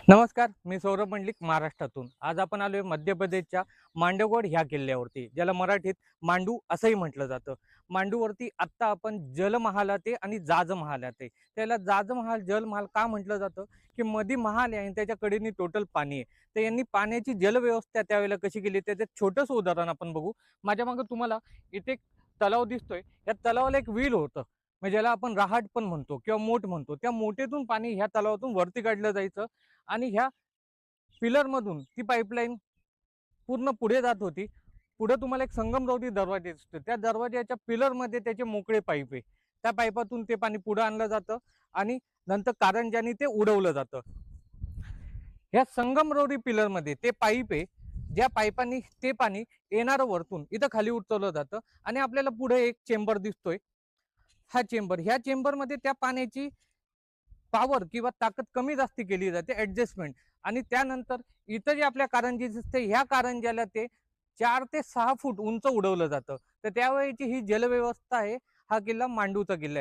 नमस्कार, मी सौरभ मंडलिक महाराष्ट्रातून. आज आपण आलोय मध्य प्रदेशच्या मांडवगड ह्या किल्ल्यावरती, ज्याला मराठीत मांडू असंही म्हटलं जातं. मांडूवरती आत्ता आपण जलमहालात आहे आणि जाजमहालात आहे. त्याला जाजमहाल, जलमहाल का म्हटलं जातं? की मध्ये महाल आहे आणि त्याच्या कडेने टोटल पाणी आहे. तर यांनी पाण्याची जलव्यवस्था त्यावेळेला कशी केली त्याचं छोटंसं उदाहरण आपण बघू. माझ्या मागे तुम्हाला इथे एक तलाव दिसतोय. या तलावाला एक विहीर होतं. म्हणजे ज्याला आपण रहाट पण म्हणतो किंवा मोठ म्हणतो. त्या मोठेतून पाणी ह्या तलावातून वरती काढलं जायचं आणि ह्या पिलरमधून ती पाईपलाईन पूर्ण पुढे जात होती. पुढे तुम्हाला एक संगमरवरी दरवाजा दिसतो. त्या दरवाजाच्या पिलरमध्ये त्याचे मोकळे पाईप आहे. त्या पाईपातून ते पाणी पुढे आणलं जातं आणि नंतर कारंज्याने ते उडवलं जातं. ह्या संगमरवरी पिलरमध्ये ते पाईप आहे. ज्या पाईपांनी ते पाणी येणारं वरतून इथं खाली उतरवलं जातं आणि आपल्याला पुढे एक चेंबर दिसतोय. हा चेंबर, ह्या चेंबरमध्ये त्या पाण्याची पॉवर किंवा ताकद कमी जास्ती केली जाते ऍडजस्टमेंट. आणि त्यानंतर इथं जे आपल्या कारंजी दिसते ह्या कारंज्याला ते 4 ते 6 फूट उंच उडवलं जातं. तर त्यावेळेची ही जलव्यवस्था आहे. हा किल्ला मांडूचा किल्ला आहे.